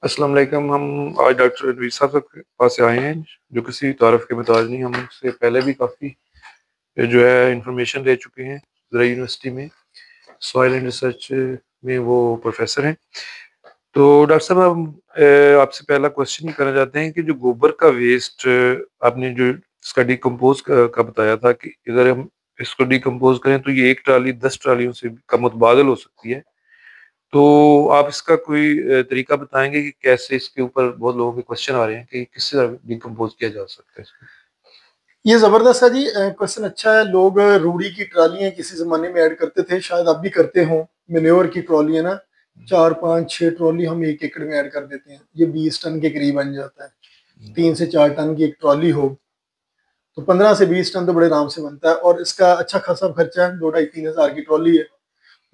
अस्सलाम वालेकुम। हम आज डॉक्टर रणवीर साहब के पास से आए हैं, जो किसी तारफ़ के मोहताज नहीं। हम उससे पहले भी काफ़ी जो है इंफॉर्मेशन ले चुके हैं। ज़रा यूनिवर्सिटी में सॉइल एंड रिसर्च में वो प्रोफेसर हैं। तो डॉक्टर साहब, हम आपसे पहला क्वेश्चन ये करना चाहते हैं कि जो गोबर का वेस्ट आपने जो इसका डिकम्पोज का बताया था कि अगर हम इसको डिकम्पोज करें तो ये एक ट्राली 10 ट्रालियों से का मुतबादल हो सकती है। तो आप इसका कोई तरीका बताएँगे कि कैसे इसके ऊपर बहुत लोगों के क्वेश्चन आ रहे हैं कि किस तरह डिकम्पोज़ किया जा सकता है इसको? ये जबरदस्त है जी। क्वेश्चन अच्छा है। लोग रूढ़ी की ट्रालियां किसी जमाने में ऐड करते थे, शायद अब भी करते हों। मेन्योर की ट्रॉली है ना, 4 5 6 ट्रॉली हम 1 एकड़ में ऐड कर देते हैं, ये 20 टन के करीब बन जाता है। 3 से 4 टन की एक ट्रॉली हो तो 15 से 20 टन तो बड़े आराम से बनता है, और इसका अच्छा खासा खर्चा है। 2 ढाई 3 हज़ार की ट्रॉली है।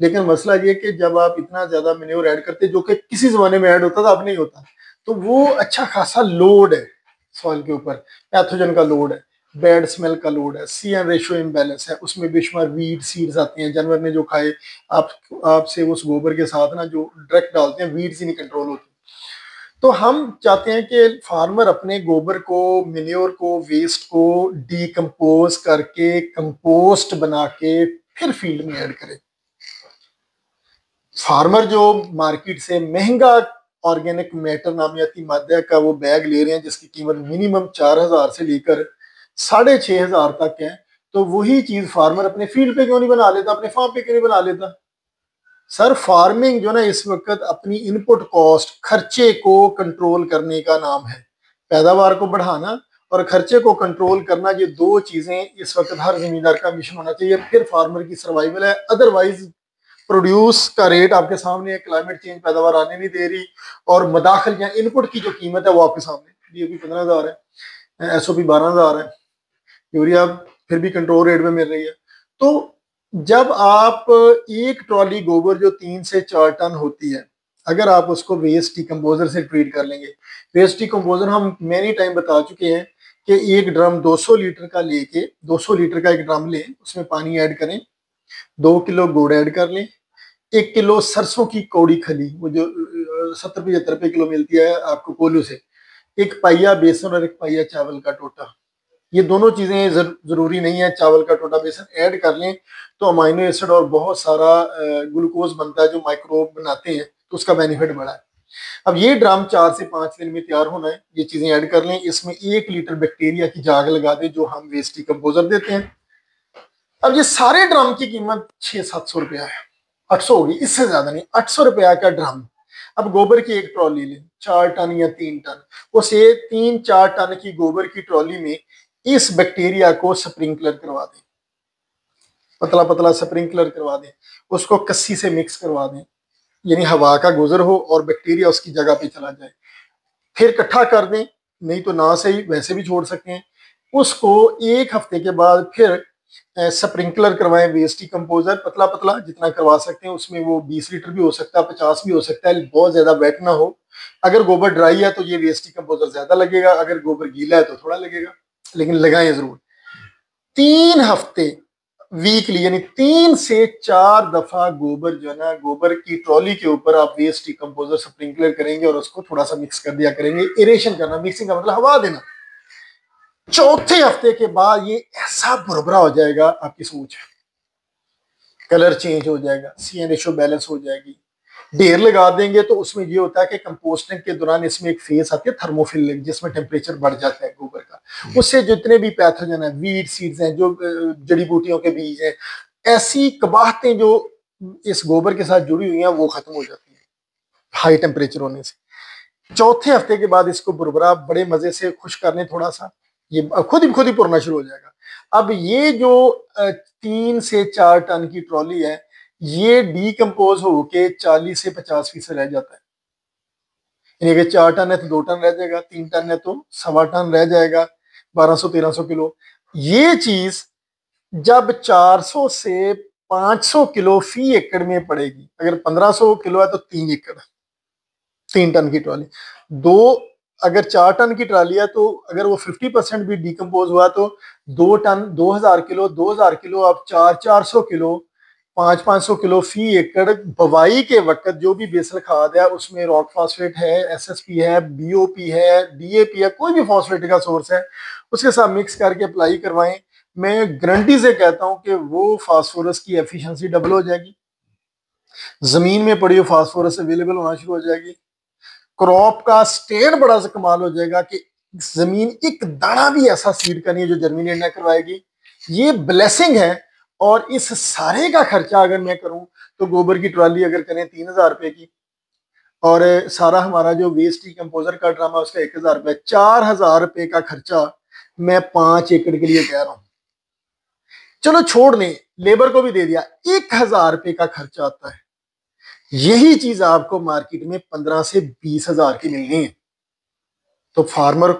लेकिन मसला ये कि जब आप इतना ज्यादा मेन्योर ऐड करते, जो कि किसी जमाने में ऐड होता था, अब नहीं होता, तो वो अच्छा खासा लोड है सॉइल के ऊपर। पैथोजन का लोड है, बैड स्मेल का लोड है, सी एन रेशियो इम्बैलेंस है, उसमें बेशुमार वीड सीड्स आती हैं, जानवर ने जो खाए। आप आपसे उस गोबर के साथ ना जो डायरेक्ट डालते हैं, वीड्स ही नहीं कंट्रोल होती। तो हम चाहते हैं कि फार्मर अपने गोबर को, मेन्योर को, वेस्ट को डीकम्पोज करके कंपोस्ट बना के फिर फील्ड में ऐड करे। फार्मर जो मार्केट से महंगा ऑर्गेनिक मैटर नामियाती मादा का वो बैग ले रहे हैं, जिसकी कीमत मिनिमम 4 हज़ार से लेकर 6,500 तक है, तो वही चीज फार्मर अपने फील्ड पे क्यों नहीं बना लेता, अपने फार्म पे क्यों नहीं बना लेता? सर, फार्मिंग जो ना इस वक्त अपनी इनपुट कॉस्ट, खर्चे को कंट्रोल करने का नाम है। पैदावार को बढ़ाना और खर्चे को कंट्रोल करना, ये दो चीजें इस वक्त हर जमींदार का मिशन होना चाहिए, फिर फार्मर की सर्वाइवल है। अदरवाइज प्रोड्यूस का रेट आपके सामने है, क्लाइमेट चेंज पैदावार आने नहीं दे रही, और मदाखल या इनपुट की जो कीमत है वो आपके सामने। डीएपी 15,000 है, एसओपी 12,000 है, यूरिया फिर भी कंट्रोल रेट में मिल रही है। तो जब आप एक ट्रॉली गोबर जो 3 से 4 टन होती है, अगर आप उसको वेस्ट डिकम्पोजर से ट्रीट कर लेंगे, वेस्ट डिकम्पोजर हम मैनी टाइम बता चुके हैं कि एक ड्रम 200 लीटर का लेके, 200 लीटर का एक ड्रम लें, उसमें पानी ऐड करें, 2 किलो गुड़ ऐड कर लें, 1 किलो सरसों की कौड़ी खली, वो जो 70 75 रुपए किलो मिलती है आपको कोल्हू से, एक पाइया बेसन और एक पाइया चावल का टोटा। ये दोनों चीजें जरूरी नहीं है, चावल का टोटा बेसन ऐड कर लें तो अमाइनो एसिड और बहुत सारा ग्लूकोज बनता है जो माइक्रोब बनाते हैं, तो उसका बेनिफिट बड़ा है। अब ये ड्राम 4 से 5 दिन में तैयार होना है, ये चीजें ऐड कर लें, इसमें 1 लीटर बैक्टीरिया की जाग लगा दें जो हम वेस्ट डिकम्पोजर देते हैं। अब ये सारे ड्राम की कीमत 600 700 रुपया है, 800 होगी, इससे ज्यादा नहीं, 800 रुपया का ड्रम। अब गोबर की एक ट्रॉली लें, 4 टन या 3 टन, उसे 3 4 टन की गोबर की ट्रॉली में इस बैक्टीरिया को स्प्रिंकलर करवा दें, पतला पतला स्प्रिंकलर करवा दें, उसको कस्सी से मिक्स करवा दें, यानी हवा का गुजर हो और बैक्टीरिया उसकी जगह पे चला जाए। फिर इकट्ठा कर दें, नहीं तो ना सही वैसे भी छोड़ सकते हैं। उसको 1 हफ्ते के बाद फिर स्प्रिंकलर करवाएं, वेस्ट डिकम्पोजर पतला पतला जितना करवा सकते हैं, उसमें वो 20 लीटर भी हो सकता है, 50 भी हो सकता है, बहुत ज्यादा वेट ना हो। अगर गोबर ड्राई है तो ये वेस्ट डिकम्पोजर ज्यादा लगेगा, अगर गोबर गीला है तो थोड़ा लगेगा, लेकिन लगाएं जरूर। 3 हफ्ते वीकली, यानी 3 से 4 दफा गोबर जो है ना, गोबर की ट्रॉली के ऊपर आप वेस्ट डिकम्पोजर स्प्रिंकलर करेंगे और उसको थोड़ा सा मिक्स कर दिया करेंगे। एरेशन करना, मिक्सिंग का मतलब हवा देना। चौथे हफ्ते के बाद ये ऐसा भुरभुरा हो जाएगा, आपकी सोच है, कलर चेंज हो जाएगा, सीएन रेशियो बैलेंस हो जाएगी। ढेर लगा देंगे तो उसमें ये होता है कि कंपोस्टिंग के दौरान इसमें एक फेस आती है थर्मोफिलिक, जिसमें टेम्परेचर बढ़ जाता है गोबर का। उससे जितने भी पैथोजन है, वीड सीड्स हैं, जो जड़ी बूटियों के बीज हैं, ऐसी कबाहतें जो इस गोबर के साथ जुड़ी हुई हैं, वो खत्म हो जाती हैं हाई टेम्परेचर होने से। चौथे हफ्ते के बाद इसको बुरबुरा बड़े मजे से खुश करने थोड़ा सा, ये खुद ही पुरना शुरू हो जाएगा। अब ये जो 3 से 4 टन की ट्रॉली है, ये डीकम्पोज होके 40 से 50% रह जाता है। यानी कि 4 टन है तो 2 टन रह जाएगा, 3 टन है तो 1.25 टन रह जाएगा, 1200 1300 किलो। ये चीज जब 400 से 500 किलो फी एकड़ में पड़ेगी, अगर 1500 किलो है तो 3 एकड़, 3 टन की ट्रॉली। दो, अगर 4 टन की ट्राली है तो अगर वो 50% भी डिकम्पोज हुआ तो 2 टन, 2,000 किलो, 2,000 किलो आप 400 किलो 500 किलो फी एकड़ बवाई के वक्त जो भी बेसल खाद है उसमें रॉक फास्फेट है, एसएसपी है, बीओपी है, डीएपी है, कोई भी फास्फेट का सोर्स है उसके साथ मिक्स करके अप्लाई करवाएं। मैं गारंटी से कहता हूं कि वो फास्फोरस की एफिशिएंसी डबल हो जाएगी, जमीन में पड़ी हुई फास्फोरस अवेलेबल होना शुरू हो जाएगी, क्रॉप का स्टेट बड़ा सा कमाल हो जाएगा कि जमीन एक दाना भी ऐसा सीड का नहीं है जो जर्मिनेट ना करवाएगी। ये ब्लेसिंग है। और इस सारे का खर्चा अगर मैं करूं तो गोबर की ट्रॉली अगर करें 3,000 रुपए की, और सारा हमारा जो वेस्ट कंपोजर का ड्रामा उसका 1,000 रुपए, 4,000 रुपए का खर्चा मैं 5 एकड़ के लिए कह रहा हूं। चलो छोड़ दें, लेबर को भी दे दिया, 1,000 रुपए का खर्चा आता है। यही चीज आपको मार्केट में 15 से 20,000 की मिलनी है। तो फार्मर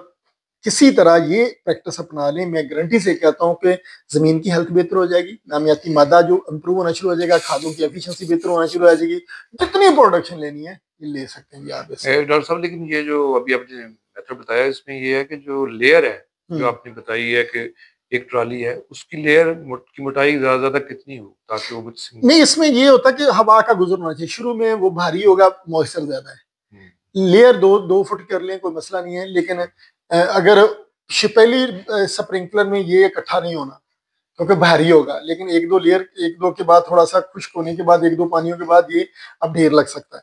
किसी तरह ये प्रैक्टिस अपना लें, मैं गारंटी से कहता हूं कि जमीन की हेल्थ बेहतर हो जाएगी, नामियाती मादा जो इंप्रूव होना शुरू हो जाएगा, खादों की एफिशिएंसी बेहतर होना शुरू हो जाएगी। जितनी प्रोडक्शन लेनी है ये ले सकते हैं आप इससे। डॉक्टर साहब, लेकिन ये जो अभी आपने मेथड बताया इसमें ये है कि जो लेयर है जो आपने बताई है कि एक ट्रॉली है उसकी लेयर की मोटाई ज्यादा कितनी हो ताकि वो नहीं, इसमें ये होता है कि हवा का गुजर होना चाहिए। शुरू में वो भारी होगा, मॉइस्चर ज्यादा है, लेयर 2 फुट कर लें कोई मसला नहीं है, लेकिन अगर पहली स्प्रिंकलर में ये इकट्ठा नहीं होना क्योंकि भारी होगा, लेकिन 1-2 के बाद थोड़ा सा खुश्क होने के बाद 1-2 पानियों के बाद ये अब ढेर लग सकता है।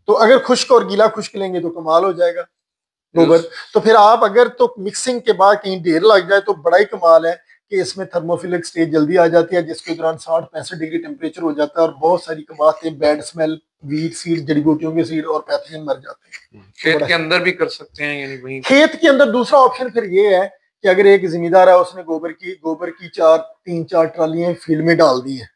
तो अगर खुश्क और गीला खुश्क लेंगे तो कमाल हो जाएगा गोबर। तो फिर आप अगर तो मिक्सिंग के बाद कहीं ढेर लग जाए तो बड़ा ही कमाल है कि इसमें थर्मोफिलिक स्टेज जल्दी आ जाती है, जिसके दौरान 60-65 डिग्री टेम्परेचर हो जाता है और बहुत सारी कबातें, बैड स्मेल, वीट सीड, जड़ी बूटियों के सीड और पैथोजन मर जाते हैं। खेत के अंदर भी कर सकते हैं, यानी वहीं खेत के अंदर दूसरा ऑप्शन फिर ये है कि अगर एक जिम्मेदार है उसने गोबर की 3-4 ट्रालियां फील्ड में डाल दी है,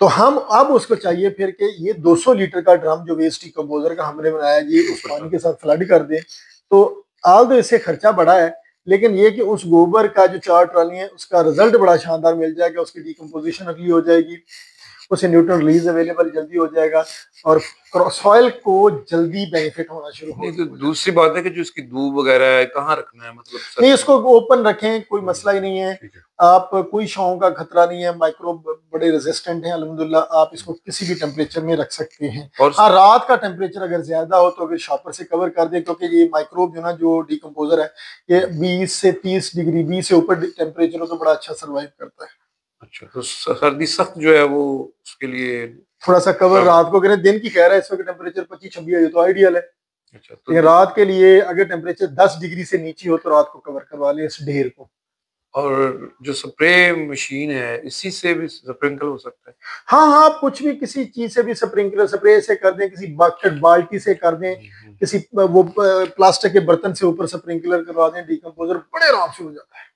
तो हम अब उसको चाहिए फिर कि ये 200 लीटर का ड्रम जो वेस्ट डिकम्पोजर का हमने बनाया ये उस पानी के साथ फ्लड कर दें। तो आल तो इससे खर्चा बड़ा है, लेकिन ये कि उस गोबर का जो 4 ट्राली है उसका रिजल्ट बड़ा शानदार मिल जाएगा, उसकी डिकम्पोजिशन अगली हो जाएगी, उसे न्यूट्रन रिलीज अवेलेबल जल्दी हो जाएगा और सॉइल को जल्दी बेनिफिट होना शुरू हो। नहीं, तो दूसरी बात है कि जो इसकी दूब वगैरह है कहाँ रखना है, मतलब नहीं, इसको ओपन रखें, कोई मसला ही नहीं है। आप कोई छांव का खतरा नहीं है, माइक्रोब बड़े रेजिस्टेंट हैं अल्हम्दुलिल्लाह, आप इसको किसी भी टेम्परेचर में रख सकते हैं। और हाँ, रात का टेम्परेचर अगर ज्यादा हो तो अगर शॉपर से कवर कर दें, क्योंकि ये माइक्रोब जो ना जो डिकम्पोजर है ये 20 से 30 डिग्री 20 से ऊपर टेम्परेचर हो तो बड़ा अच्छा सर्वाइव करता है। अच्छा, तो सर्दी सख्त जो है वो उसके लिए थोड़ा सा कवर रात को करें। दिन की कह रहा है इस वक्त टेम्परेचर 25-26 है तो आइडियल है। अच्छा, तो रात के लिए अगर टेम्परेचर 10 डिग्री से नीचे हो तो रात को कवर करवा लें इस ढेर को। और जो स्प्रे मशीन है इसी से भी स्प्रिंकल हो सकता है? हाँ हाँ, कुछ भी किसी चीज से भी स्प्रे से कर दें, किसी बकेट बाल्टी से कर दें, किसी वो प्लास्टिक के बर्तन से ऊपर स्प्रिंकलर करवा दें, डिकम्पोजर बड़े आराम से हो जाता है।